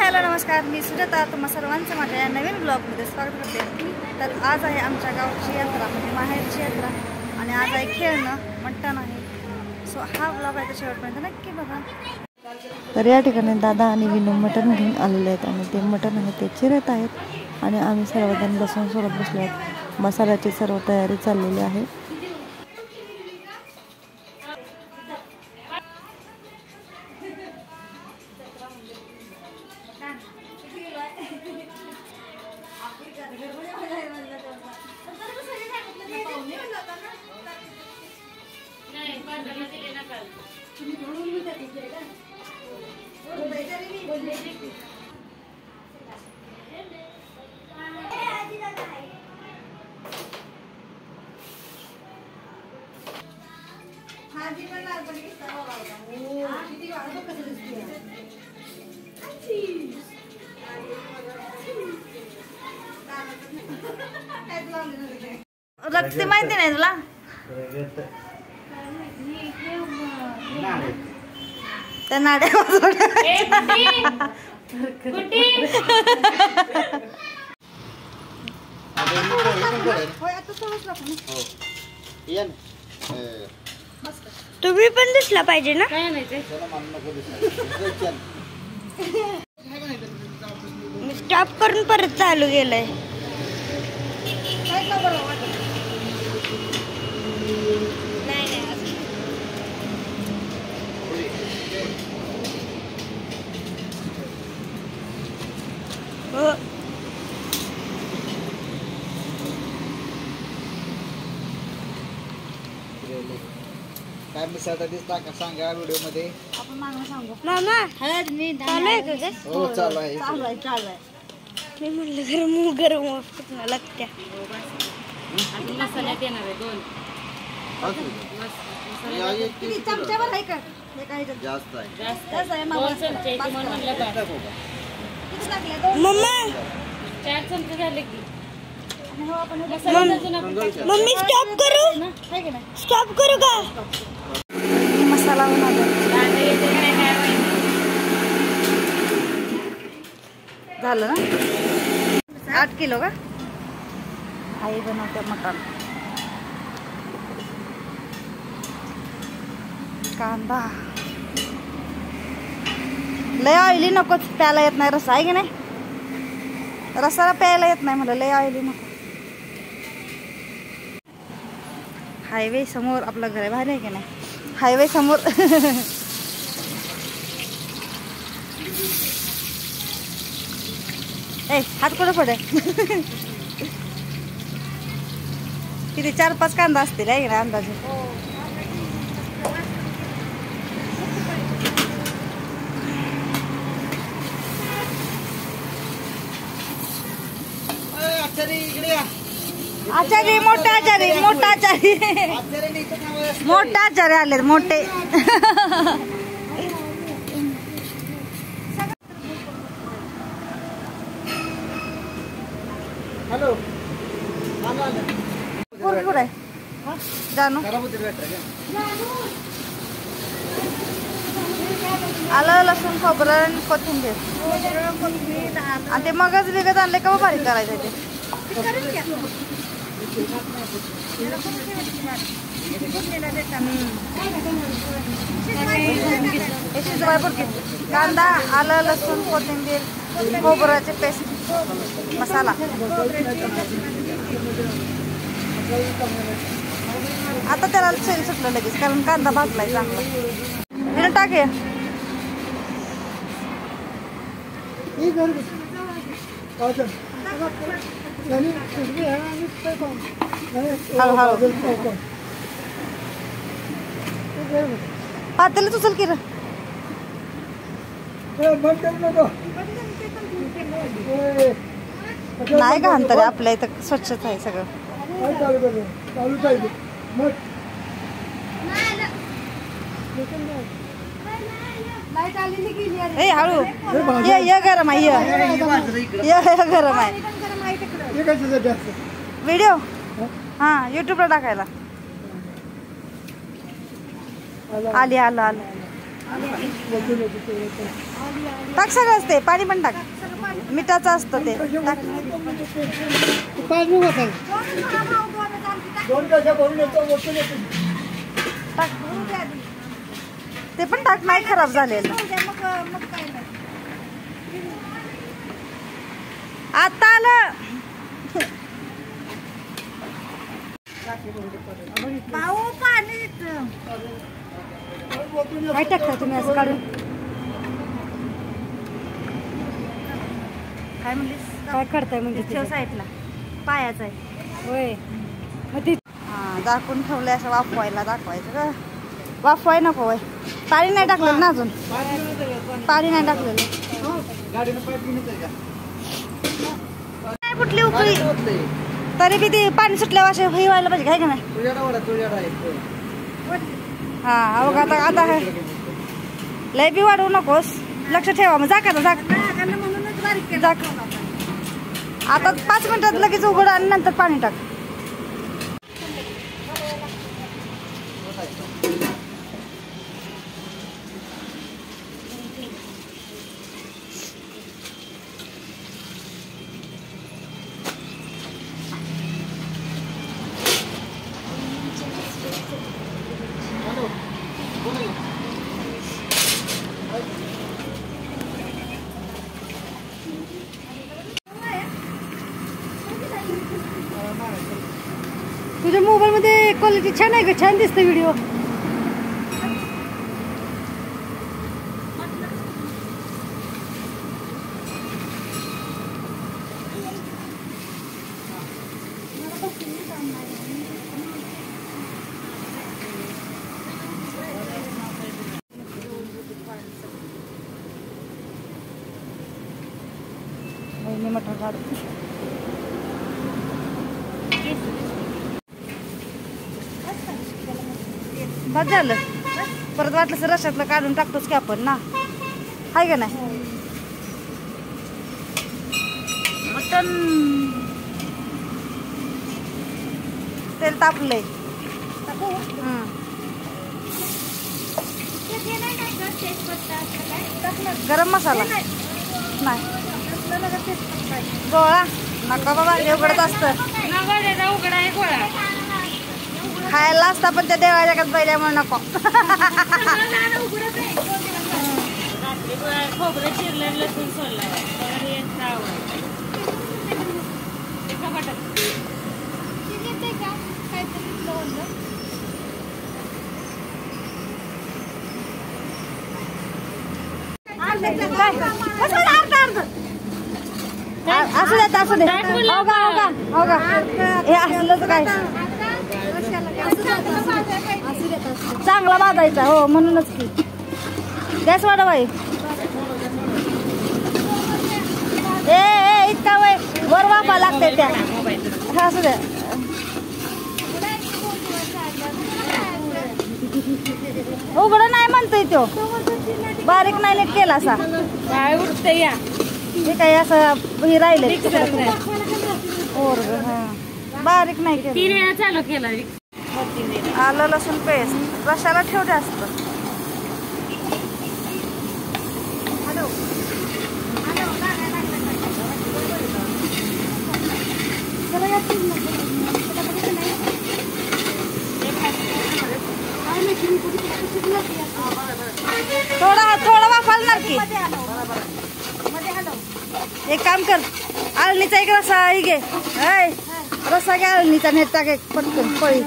Hello नमस्कार, मी सुजाता. तुम्हा सर्वांचं माझ्या या नवीन ब्लॉगमध्ये स्वागत करते. तर आज आहे आमच्या गावची यात्रा, म्हणजे माहेरची यात्रा, आणि आज आहे खेळणं, मटण आहे. सो हा ब्लॉग आहे तर शेवटपर्यंत नक्की बघा. तर या ठिकाणी दादा आणि विनू मटण घेऊन आलेले आहेत आणि ते मटण आहे ते चिरत आहेत आणि आम्ही सर्वजण बसून सोबत बसलो आहेत. मसाल्याची सर्व तयारी चाललेली आहे. रक्ती माहिती नाही तुला? त्या नाड्या तुम्ही पण दिसला पाहिजे ना. स्टॉप करून परत चालू गेलंय. काय मिसळता दिसता का सांगा व्हिडिओ मध्ये. आपण मागणं सांगू. मामा हळद मी चालू आहे का ग? हो चालू आहे. मी म्हणलं गरम गरम कुठं लागत्या. मसाल्यात येणार आहे 2 चमच्यावर आहे का? जास्त आहे. जास्त आहे मामा. 2 चमचे म्हणून म्हणलं का? किती लागले? 2 मम्मा 4 चमचे झाले की. मम्मी स्टॉप करू? स्टॉप करू का? मसाला झालं ना. 8 किलो का? आई बनवते मटण. कांदा लय ऑइली नकोच, प्यायला येत नाही. रस्सा आहे की नाही? रस्साला प्यायला येत नाही मला, लय ऑइली नको. हायवे समोर आपलं घर आहे, भारी आहे की नाही? हायवे समोर. ए हात कुठं पडे. किती 4-5 कांदा असतील आहे की नाही अंदाजे? आचारी मोठा आचारी मोठा आचारी मोठा आचारी आले मोठे. हॅलो कुठे जानू आलं लसूण खोबरं आणि कोथिंबीर आणि ते मगच विकत आणले का बारीक करायचं ते. कांदा आलं लसूण कोथिंबीर खोबऱ्याचे पेस्ट मसाला. आता त्याला सेल सुटलं लगेच कारण कांदा भाजलाय चांगला. विनू टाके हळूहळू पातेलं उचल की र. नाही का अंतर आपल्या इथं स्वच्छता आहे सगळं. ए हळू ये गरम आहे. ये गरम आहे. व्हिडिओ हा युट्यूबला टाकायला. आली आलं आलं टाक सगळंच ते पाणी पण टाक मिठाचं असतं ते टाक टाक ते पण टाक नाही खराब झालेलं आता आलं काय टाकता तुम्ही असं काढून काय म्हणलीस काय करताय म्हणजे ठेव साईडला पायाचा आहे होय मग ती हां दाखवून ठेवलंय असं वाफवायला दाखवायचं का वाफवाय नको होय पाणी नाही टाकलेलं ना अजून पाणी नाही टाकलेलं नाही कुठली उकळी तरी बी ती पाणी सुटल्यावर असे हे व्हायला पाहिजे काय का नाही हा बघा आता आता लय बी वाढवू नकोस लक्ष ठेवा मग जा का जा आता 5 मिनिटात लगेच उघड आणि नंतर पाणी टाक तुझ्या मोबाईल मध्ये क्वालिटी छान आहे का छान दिसतं व्हिडिओ मटण काढू बस झालं परत वाटलं तर रशातलं काढून टाकतोच की आपण ना हाय का नाही मटण तेल तापलंय गरम मसाला नाही गोळा नका बाबा उघडत असतं खायला असता पण त्या देवाच्या जगात पहिल्यामुळे नको खोबरं चिरलं लसूण सोडलं असू देत असू दे हो का हे असलं काय चांगला भाजायचा हो म्हणूनच की गॅस वाढवाय ए इतका वय वर वापा लागते त्या असू दे उघड नाही म्हणतोय तो बारीक नाही नीट केला असा काय उठते या हे काही असं हे राहिले बारीक नाही केलं 3 वेळा चालू केला आलं लसूण पेस्ट रशाला ठेवते असतं थोडा वाफालणार की एक काम कर आळणीचा एक रसा घे रसा घे आळणीचा नेट टाक एक पटकन पळी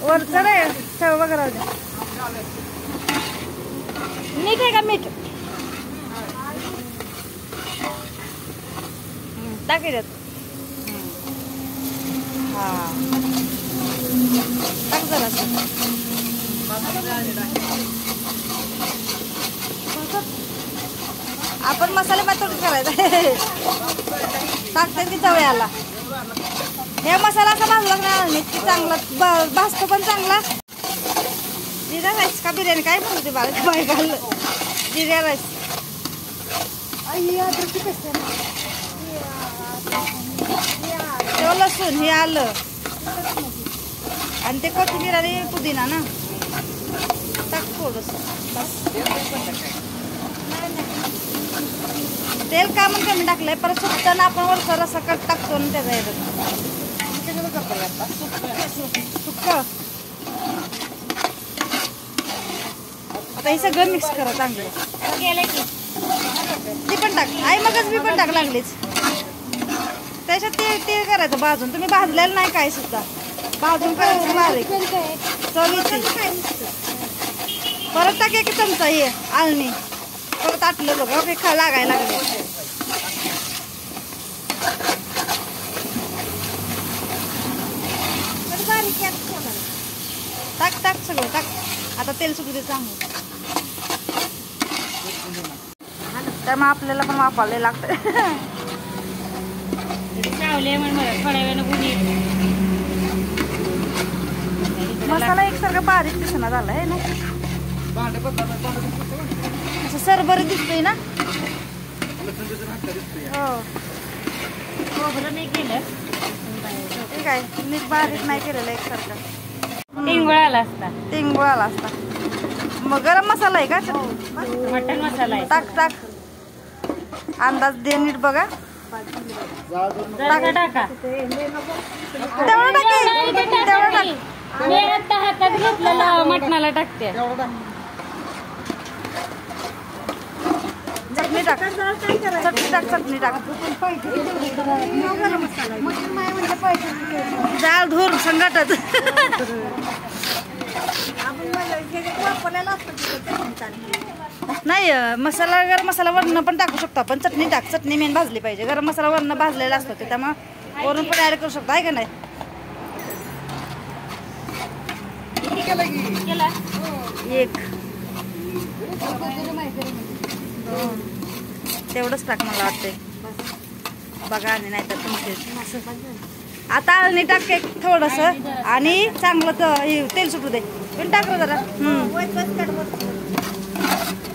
वर चढ ठेव बघा राहू दे मीठ आहे का मीठ टाकी देत हा टाक जरा आपण मसाले भात करायचा टाकते ती चवळ्याला हे मसाला असा भाजला नाही की चांगला भाजतो पण चांगला जिरा राईस का बिर्याणी काय म्हणते बाय घाललं जिरा राईस ते लसूण हे आलं आणि ते कोथिंबीर आणि पुदिना ना टाक थोडस. तेल का म्हणून कमी टाकलंय, परत सुकताना आपण वरचा रस्सा टाकतो ना त्याचा येतात सुक्क. आता हे सगळं मिक्स करा चांगलं. ती पण टाक आई, मगच मी पण टाक लागलीच. त्याच्यात ते करायचं भाजून. तुम्ही भाजलेलं नाही काय सुद्धा, भाजून करायचं बारीक चवीची. परत टाक एक चमचा हे आळणी. परत आटलं बघा, ओके खा लागायला लागले. टाक टाक सगळं टाक. आता तेल सुटू दे चांगलं. तर मग आपल्याला पण वापरायला लागतं. मसाला एकसारखा बारीक दिसना झाला आहे ना, असं सरभरीत दिसतोय ना. हो ठीक आहे, नीट बारीक नाही केलेलं एकसारखा. टिंगुळाला असता. टिंगुळाला असता. मग गरम मसाला आहे का? मटन मसाला आहे. टाक टाक, अंदाज दे नीट बघा. टाका टाका. तेवढं टाक, तेवढं टाक. मी आता हातात घेतलेलं मटणाला टाकते. चटणी टाक, चटणी टाक, चटणी टाक. जाळ धूर संघटत. नाही मसाला, गरम मसाला वरण पण टाकू शकतो आपण. चटणी टाक, चटणी मेन भाजली पाहिजे. गरम मसाला वरण भाजलेला असतो ते, त्यामुळे वरून पण ऍड करू शकतो आहे का नाही. एक तेवढंच टाक मला वाटतंय. बघा आणि नाही तर तुमचे आता आळणी टाक एक थोडस आणि चांगलं तेल सुटू दे. पण टाक जरा.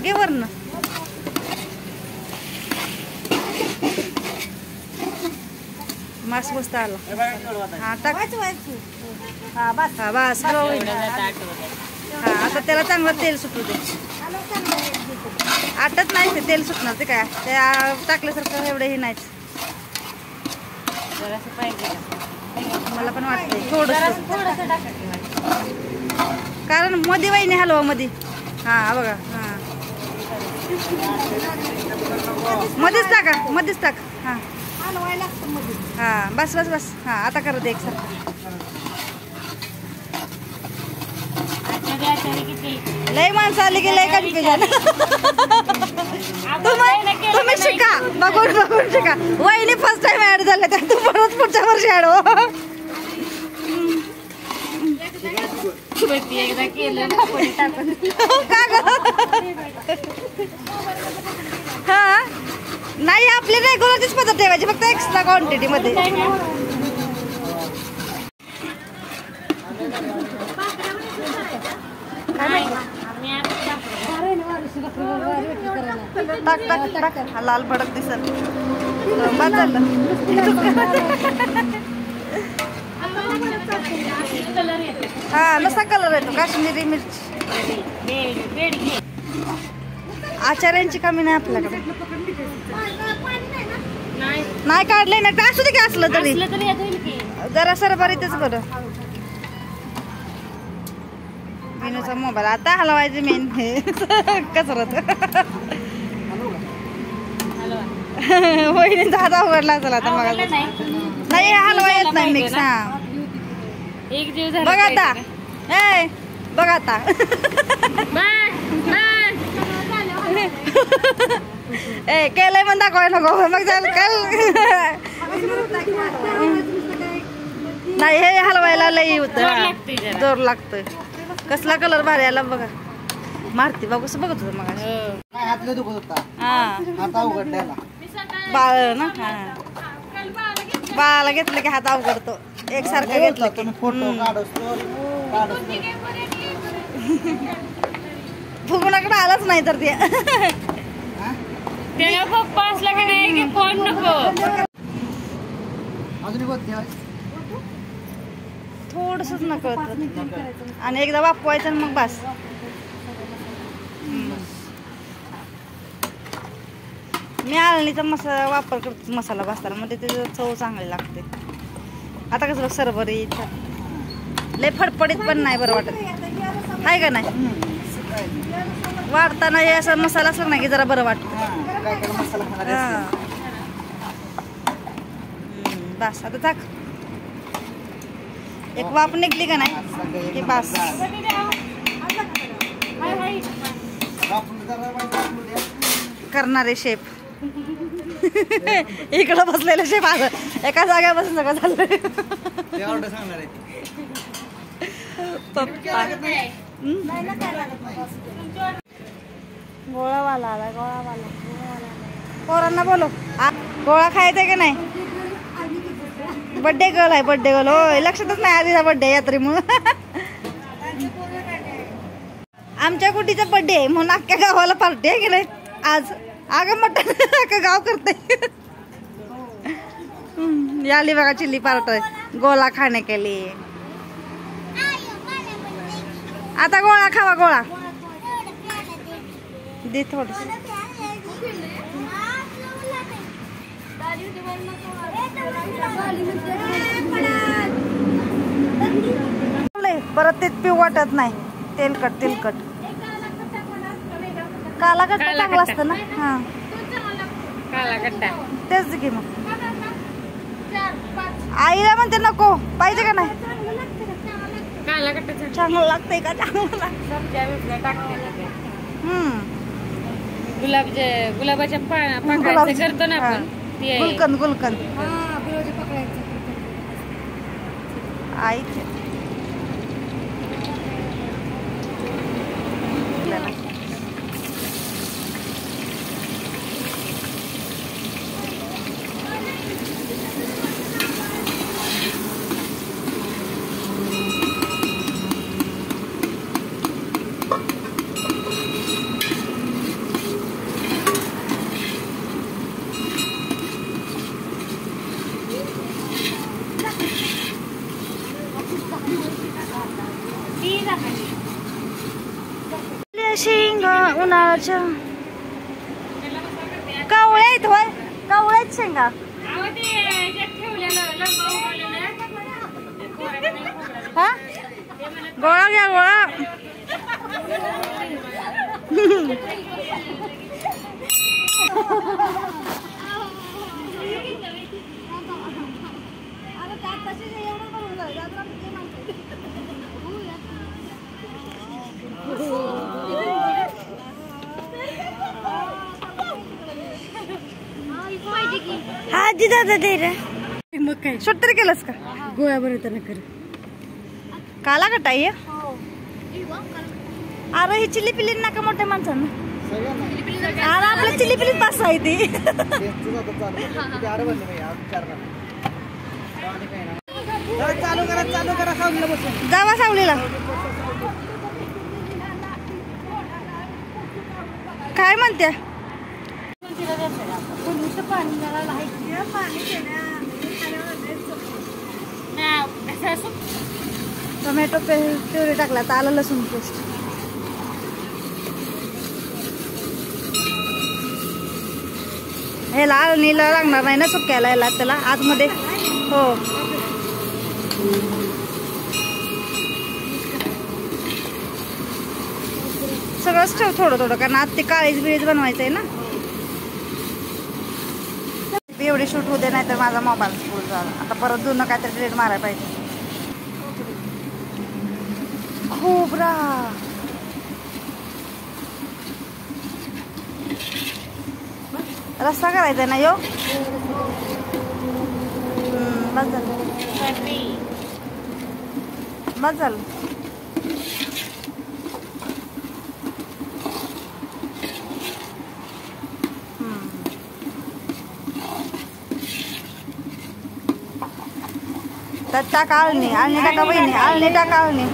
घे वरण. मास मस्त आला. हा टाक. हा बस, हा बस. हा आता त्याला चांगलं तेल सुटू दे. आटत नाही ते, तेल सुटणार ते काय त्या टाकल्यासारखं एवढं हे नाहीच. मला पण वाटतंय थोडस, कारण मध्ये वाईने हलवा मध्ये. हा बघा, हा मध्येच टाका, मध्येच टाक. हा हा बस बस बस. हा आता करू दे एकसारखं. लय माणसं आली की लय कन्फ्युजन. तुम्ही शिका, बघून बघून शिका. वहिनी फर्स्ट टाइम ऍड झाले त्या, तू परत पुढच्या वर्षी ऍड हो. एकदा केलं हा नाही, आपली रेग्युलरचीच पद्धत ठेवायची, फक्त एक्स्ट्रा क्वांटिटी मध्ये. टाक टाक टाक, लाल भडक दिसत. हा नसा कलर येतो, काश्मीरी मिरची. आचार्यांची कमी नाही आपल्याकडे. नाही काढले ना, असू दे की असलं तरी जरा सरभरीतच बरं. विनूचा मोबाईल आता हलवायचे मेन हे कसरत. वहिनीचा हात अवघडला असेल आता. मग नाही हलवा येत नाही मिक्स. हा बघ आता, ए बघ आता. ए केलंय पण दाखवाय नको मग काल. नाही हे हलवायला लई होत, जोर लागतोय. कसला कलर भारी आला बघा. मारती बघ कसं बघत होत मग. हातले दुखत होता. हा हात अवघडलेला. बाळ ना. हा बाळाला घेतलं की हात अवघडतो. एकसारखं घेतलं की फोटो काढतो. फुगुणाकडे आलाच नाही तर ते. त्याला पप्पा असला की नाही की फोन नको. अजून कोणती थोडसच नकळत आणि एकदा वापवायचं मग बस. मी आळणीचा मसाला वापर करतो मसाला भाजताना, म्हणजे त्याची चव चांगली लागते. आता कसं सरभरीत लय फडफडीत पण नाही बरं वाटत आहे का नाही. वाढताना हे असं मसाला असला नाही की जरा बरं वाटतं. बस आता टाक. एक वाफ निघली का नाही की बस. करणारे शेफ इकडं बसलेलं शेफ आलं एका जागा बसून सगळं झालं. गोळावाला आला गोळावाला. पोरांना बोलो गोळा खायचा का नाही. बर्थडे गर्ल आहे बर्थडे गर्ल. होय लक्षातच नाही आधीचा बर्थडे यात्रेमुळं. आमच्या कुटीचा बर्थडे आहे म्हणून अख्ख्या गावाला पार्टी आहे गेले आज. अगं मटण अख्खं गाव करते. याली बघा चिल्ली पार्ट गोळा खाणे के लिए. आता गोळा खावा गोळा दे थोडं. परत ते पिऊ वाटत नाही. तेलकट तेलकट काला कट्टा चांगला असतं ना. हा काला कट्टा तेच की. मग आईला म्हणते नको पाहिजे का नाही. काला कट्टा चांगलं लागतंय का. चांगलं गुलाबाच्या पाकळ्या करतो ना आपण. गुलकंद गुलकंद आईचे शेंगा उन्हाळ्याच्या कावळ्या आहेत होय. कावळ्या आहेत शेंगा. हा गोळा घ्या गोळा. हा जी दादा दे रे. मग काय शूट तरी केलंस का. गोळ्या बनवताना कर. काला कट्टा आहे. अरे ही चिल्ली पिल्ली नका मोठ्या माणसांना. अरे आपल्या चिल्ली पिल्ली पास आहे ती. जावा सावलीला. काय म्हणत्या. टोमॅटो प्युरी टाकला तर आलं लसूण पेस्ट. हे लाल नीला लागणार नाही ना सुक्याला याला त्याला आतमध्ये. हो सगळंच ठेव थोडं थोडं कारण आत ते काळीच बिळीच बनवायचं आहे ना. एवढी शूट होते नाही तर माझा मोबाईल फुल झाला. आता परत जुनं काहीतरी डिलीट मारायला पाहिजे. खोबरा रस्सा करायचा ना यो. बस झालं बस झालं. त्यात टाक आळणी. आळणी टाका बहिणी. आळणी टाका आळणी.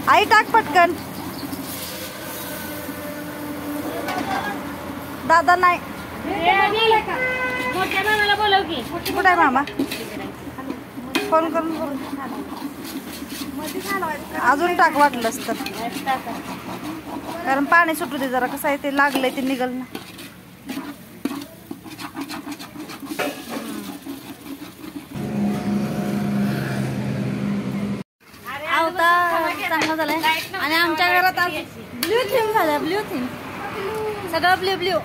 आई टाक पटकन. दादा नाही. कुठे आहे मामा. फोन करून बोल. अजून टाक वाटलंस तर. कारण पाणी सुटू दे जरा, कसं आहे ते लागलंय ते निघल ना. आवता चांगला झालाय. आणि आमच्या घरात आज ब्ल्यू थीम झालाय, ब्ल्यू थीम, सगळं ब्ल्यू ब्ल्यू.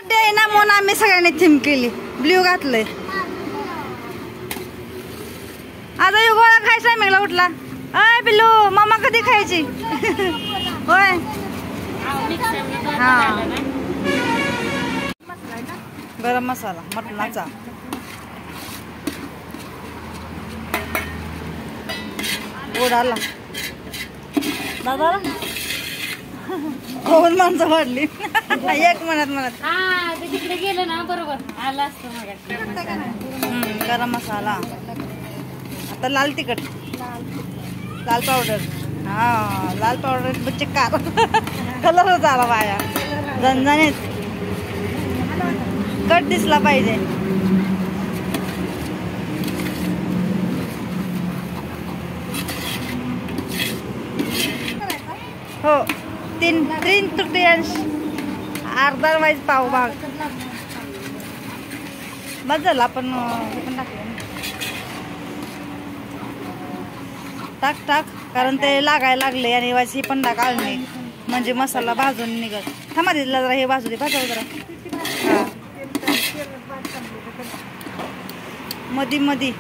डे ना म्हणून आम्ही सगळ्यांनी थीम केली, ब्ल्यू घातलंय. आता यो गोळा खायचा मेघला उठला. अय पिल्लू, मामा कधी खायची? होय हा. गरम मसाला मटणाचा. ओढाला दादा दोन माणसं वाढली. एक म्हणत तिकडे गेलं ना बरोबर आला असतं. गरम मसाला. आता लाल तिखट, लाल पावडर. हा लाल पावडर बच्चे कार कलरच आला बाया. झणझणीत कट दिसला पाहिजे. हो, 3/3 अर्धा वाईज पाव भाग बस झाला. आपण हे पण टाकलं, टाक टाक, कारण ते लागायला लागले. आणि वाईज हे पण टाक आळणी, म्हणजे मसाला भाजून निघत. थांबा दिला जरा, हे भाजू दे, भाजावं जरा. हा मधी मधी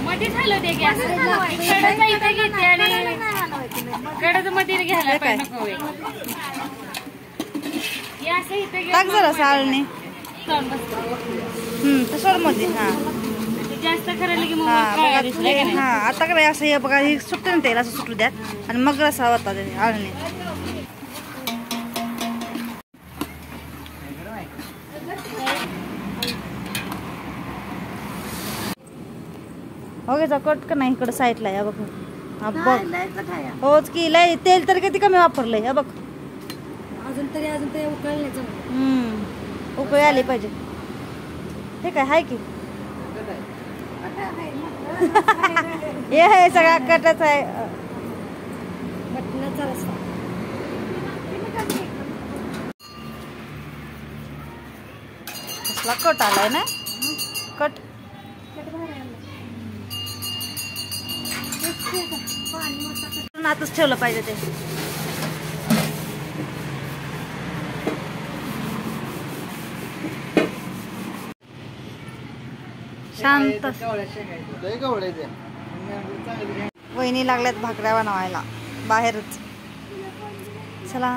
मध्ये झालं ते गॅस इथे घेते आणि कडच मध्ये घ्यायला पाहिजे. टाक जरा साळणी. तसं मध्ये. हा जास्त करायला की हा आता काय असं हे बघा, हे सुटतं ना तेल, असं सुटू द्या आणि मग रसा होता आळणी. ओके कट का नाही, इकडं साईडला या बघ. हा बघ, होच की लय तेल तर किती कमी वापरलंय. हा बघ, अजून तरी उकळण्याचं. उकळी आली पाहिजे. हे काय हाय की हे सगळा कटच आहे. मटणाचा रस्सा. कसला कट आलाय ना, कट. आतच ठेवलं पाहिजे ते. शांत. वहिनी लागल्यात भाकऱ्या बनवायला बाहेरच. चला.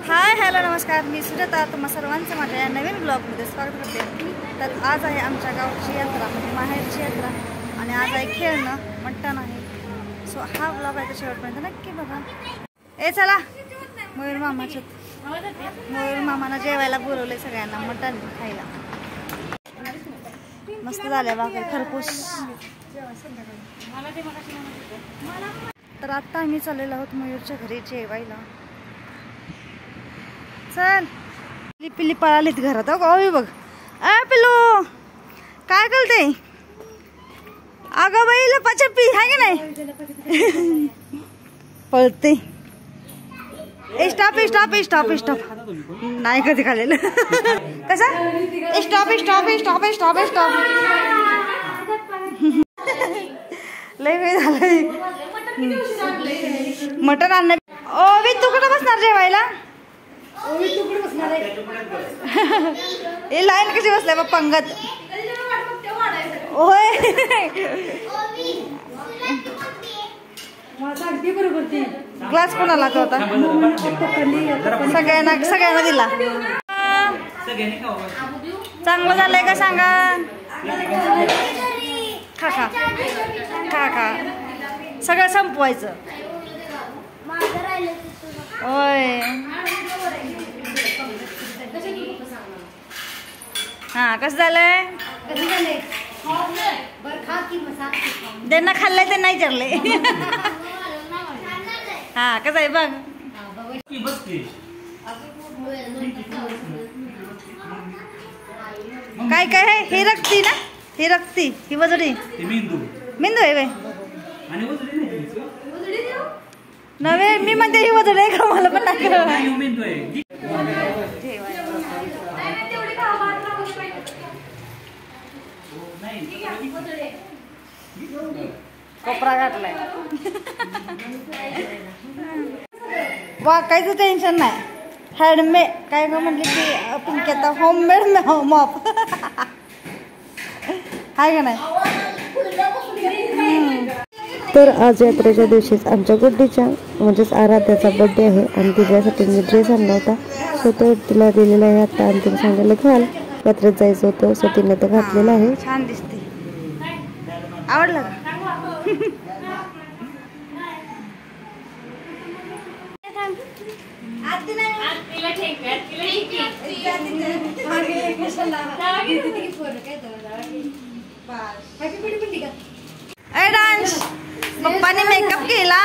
हाय हॅलो नमस्कार, मी सुजाता. तुम्हा सर्वांचं माझ्या या नवीन ब्लॉगमध्ये स्वागत करते. तर आज आहे आमच्या गावची यात्रा, म्हणजे माहेरची यात्रा. आणि आज आहे खेळणं, मटण आहे. सो हा ब्लॉग आहे तर शेवटपर्यंत नक्की बघा. ए चला, मयूर मामानं जेवायला बोलवले सगळ्यांना मटण खायला. मस्त झाल्या भाकरी, खरपूस. तर आता आम्ही चाललेलो आहोत मयूरच्या घरी जेवायला. चल. पिल्ली पळालीत घरात. हो बघ, अ पिल्लू काय करते? अगं बाई लपाछपी आहे की नाही? पळते. Stop stop stop stop. नाही कधी खाल्लेलं. कसं stop stop stop stop stop. लय वेळ झालाय. मटण आणणं. ओवी तू कुठं बसणार जेवायला? हे लाईन कशी बसलाय बा पंगत. होय ग्लास कोणाला होता? सगळ्यांना दिला. चांगलं झालंय का सांगा? खा खा खा खा, सगळं संपवायचं. होय हा. कसं झालंय? त्यांना खाल्लंय ते नाही विचारले. हा कसं आहे बघ. काय काय आहे हे रक्ती ना हे रक्ती ही वजडी मेंदू आहे वे नव्हे मी म्हणते ही वजडी आहे का मला पण नाही कपडा घातलाय वाकायचं टेन्शन नाही हँडमेड काय का म्हटलं की पिंक्याचा होममेड मॉप आहे का नाही. तर आज यात्रेच्या दिवशीच आमच्या गुड्डीच्या म्हणजेच आराध्याचा बर्थडे आहे आणि तिच्यासाठी मी ड्रेस आणला होता. सो तो तिला दिलेला आहे आता आणि तिने सांगितलं घाल यात्रेत जायचं होतं. सो तिने तर घातलेलं आहे. छान दिसते आवडलं का डान्स पप्पाने मेकअप केला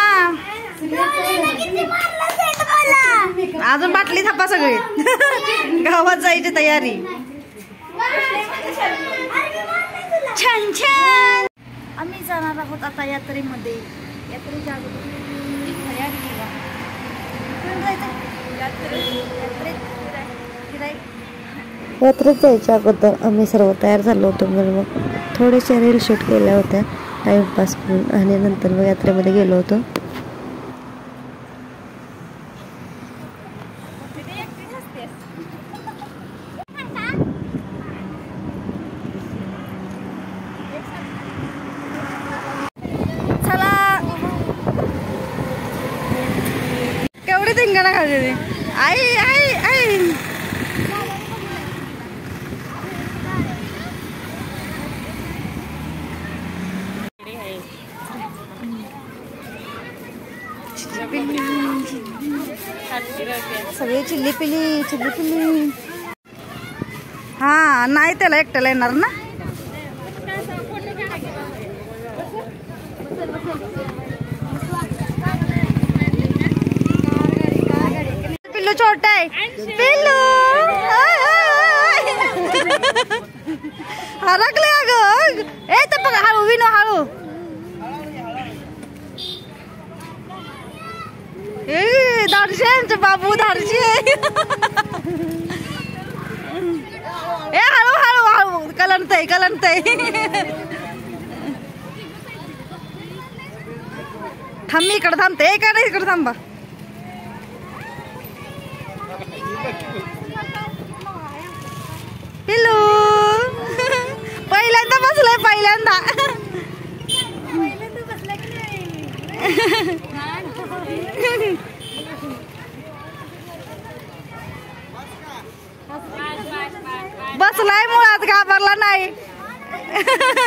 अजून बाटली थापा सगळी गावात जायची तयारी छान छान. आम्ही जाणार आहोत आता यात्रेमध्ये. यात्रेच्या अगोदर तयारी केला यात्रेत जायच्या अगोदर आम्ही सर्व तयार झालो होतो. मग थोडेसे रील शूट केल्या होत्या टाइमपास करून आणि नंतर मग यात्रेमध्ये गेलो होतो. चला केवढी धिंगाणा खाल्ली आई आई आई सगळे चिल्ली पिली हा नाही त्याला एकट्याला येणार ना. पिल्लू छोटा आहे पिल्लू हरकले अगं ए तर बघ हळू विनो हळू धाडशे बाबू धाडशे ए हळू हळू हळू कलंतय थांब इकडे थांबते का नाही इकडे थांबा. पिल्लू पहिल्यांदा बसलाय पहिल्यांदा बसलाय मुळात घाबरला नाही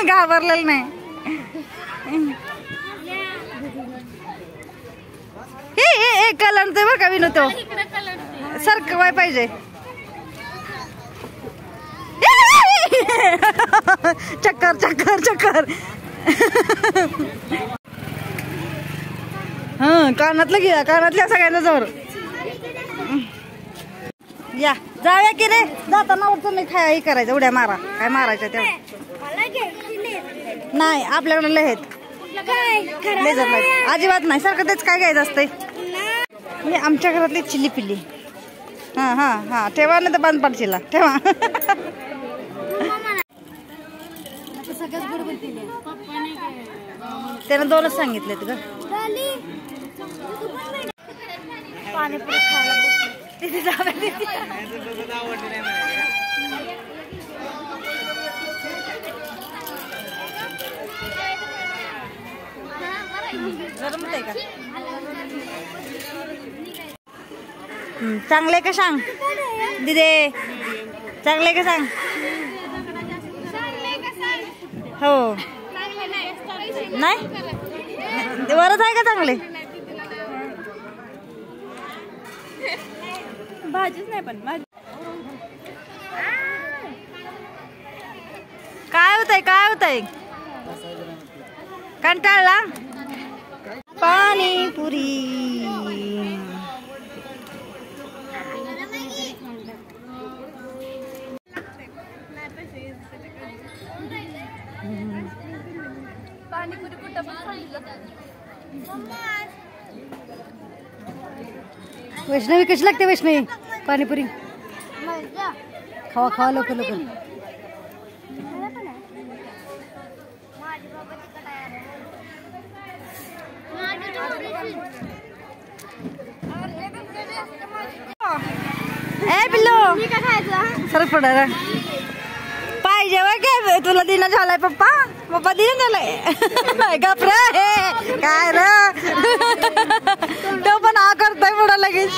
घाबरलेलं नाही. हे कलंतय बरं का विनोतो सारखं वाय पाहिजे. चक्कर चक्कर चक्कर कानातलं घ्या कानातल्या सगळ्यांना जोर या जाऊया की रे जाताना तुम्ही खाय हे करायचं उड्या मारा काय मारायच्या तेव्हा नाही आपल्याकडे लय आहेत लेझर लाईट अजिबात नाही सारखं तेच काय घ्यायचं असतंय. म्हणजे आमच्या घरातली चिल्ली पिल्ली हा हा हा ठेवा नाही तर बंद पडशील ठेवा. त्यानं दोनच सांगितलेत ग पाणीपुरी खायला तिथे का चांगले का सांग दिदे चांगले का सांग हो नाही वरच आहे का चांगले भाजीच नाही पण काय होतंय कंटाळला पाणीपुरी वैष्णवी कशी लागते वैष्णवी पाणीपुरी खावा खावा लवकर लवकर ए पिल्लू सरक पडा पाहिजे काय तुला दिना झालाय पप्पा पप्पा दिना झालाय गपरा हे काय र तो पण हा करतोय पुढं लगेच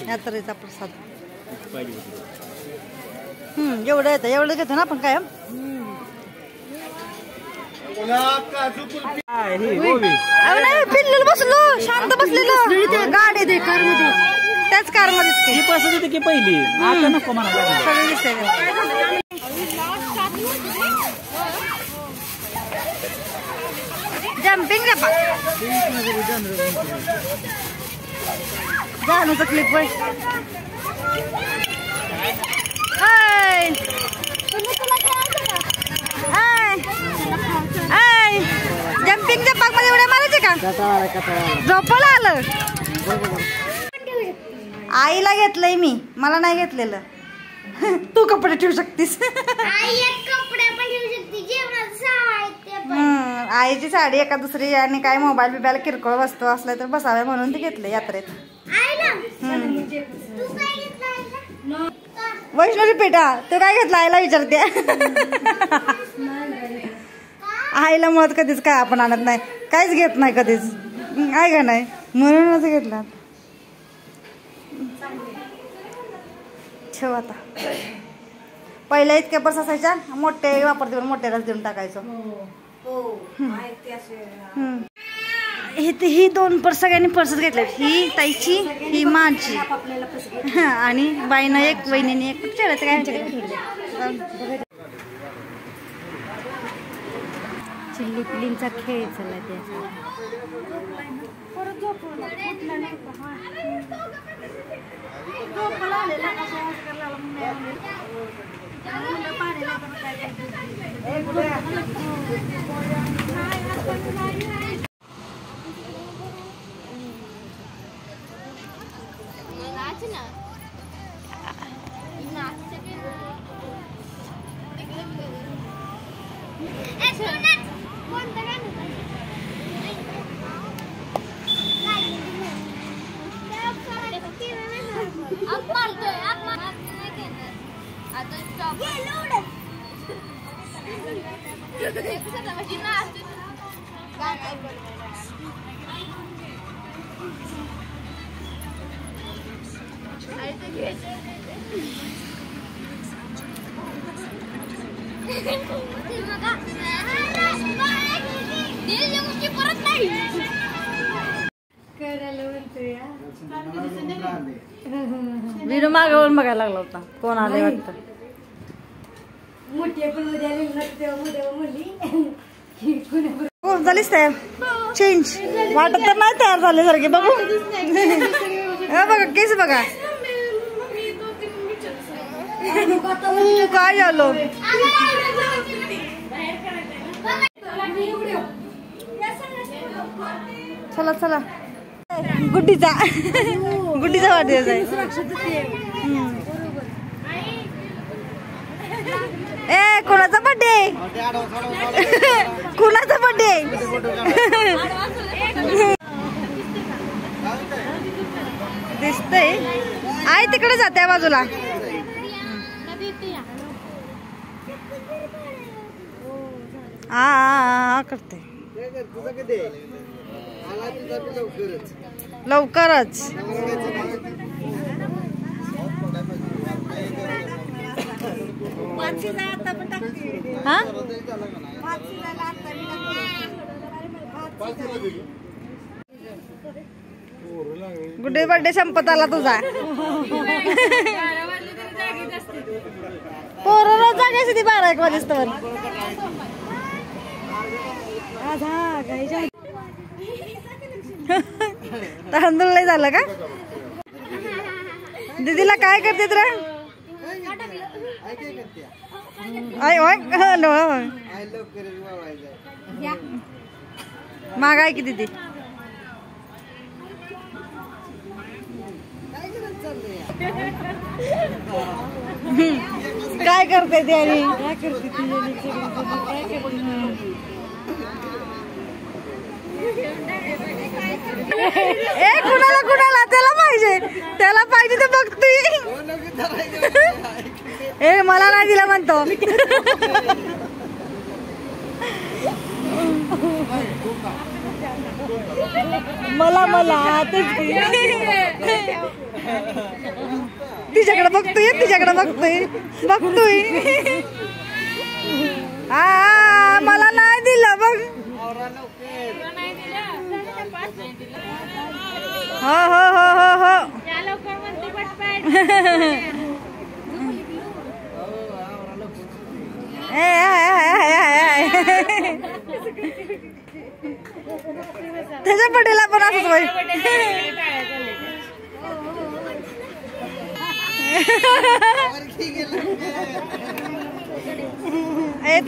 यात्रेचा प्रसाद एवढं येतं एवढं घेतो ना आपण काय पिल्लू बसलो शांत बसलेलो गाडी दे कार मध्ये त्याच कार मध्ये पसंत होती की पहिली आता नको म्हणा सगळं दिसतंय जम्पिंग रे जानूचं क्लिप होय जम्पिंगच्या पाक मध्ये उड्या मारायचे का झोपला आलं आईला घेतलंय मी मला नाही घेतलेलं तू कपडे ठेवू शकतीस आईची साडी एका दुसरी आणि काय मोबाईल बिबाईल किरकोळ वस्तू असल्या तर बसाव्या म्हणून ती घेतले यात्रेत वैष्णवी पेठा तू काय घेतला आईला विचारते आईला मुळात कधीच काय आपण आणत नाही काहीच घेत नाही कधीच आहे का नाही म्हणूनच घेतला ठेव आता पहिल्या इतक्या पर्स असायच्या मोठे वापरते पण मोठ्यालाच देऊन टाकायचो ही दोन पर्स सगळ्यांनी पर्सच घेतल्या ही ताईची ही माझी आणि बाईनं एक वहिनीने एक ठेवायचं काय चिल्ली पिल्लींचा खेळ चाललाय विनू मागवून बघायला लागला होता कोण आले वाटतं झालीच तयार चेंज वाटत तर नाही तयार झाले सारखे बघू बघा केस बघा काय झालो चला चला गुड्डीचा वाढदिवस आहे ए कोणाचा बर्थडे कोणाचा बर्थडे दिसतंय आई तिकडे जाते बाजूला हा करते लवकरच हा गुड्डे बर्थडे संपत आला तुझा पोरं जागायची ती 12-1 वाजेस्तवर तांदूळ नाही झालं का दीदीला काय करते तर काय करते आय ओय डोळा बघ. आय लवकर वावायचं माग आहे किती ती काय करत चाललंय काय करते ती आणि ए कुणाला कुणाला त्याला पाहिजे ते बघतोय ए मला नाही दिला म्हणतो मला तिच्याकडे बघतोय हा मला नाही दिलं बघ हो त्याच्या पटेला पण असंच होय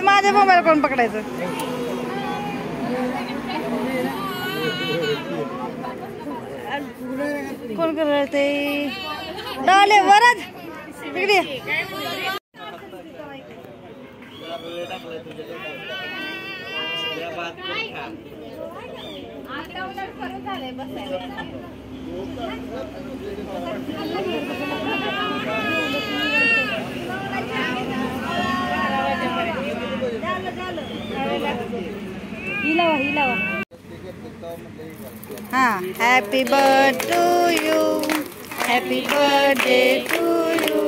माझ्या मोबाईल कोण पकडायचं कोण करते डाले वरच तिकडे हाँ happy birthday to you happy birthday to you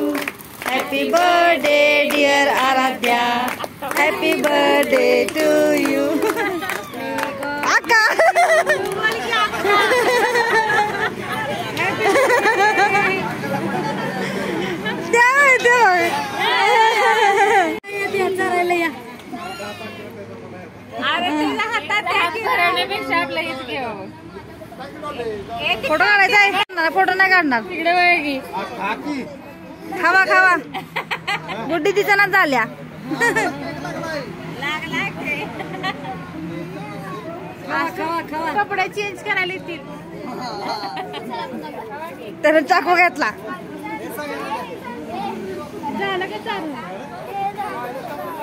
happy birthday dear Aaradhya happy birthday to you अक्का फोटो काढायचा आहे फोटो नाही काढणार तिकडे खावा गुड्डी तिच्या ना झाल्या कपडे चेंज करायला येतील त्याने चाकू घेतला झालं का चालू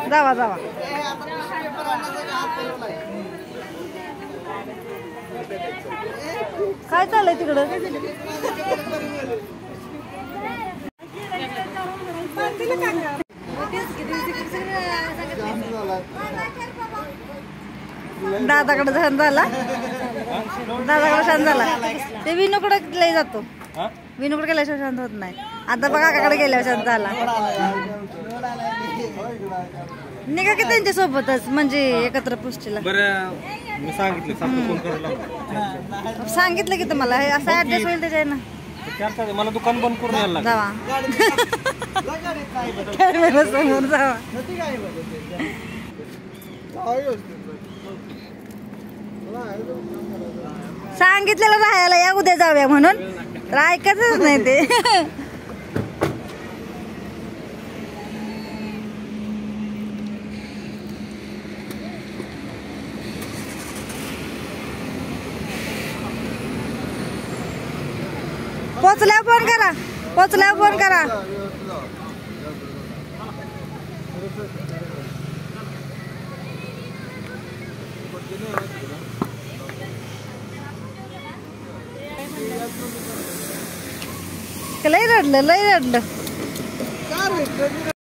जावा काय चाललंय तिकडं दादाकडे छान झाला ते विनूकडे लय जातो विनूकडे गेल्याशिवाय शांत होत नाही आता बघा काकाकडे गेल्यावर शांत झाला निघा की त्यांच्या सोबतच म्हणजे एकत्र पुष्टीला सांगितलं की तुम्हाला असा ऍड्रेस होईल त्याच्या ना मला दुकान बंद करून यायला जावा समोर जावा सांगितलेलं राहायला या उद्या जाऊया म्हणून ऐकतच नाही ते पोचल्यावर फोन करा लय रडलं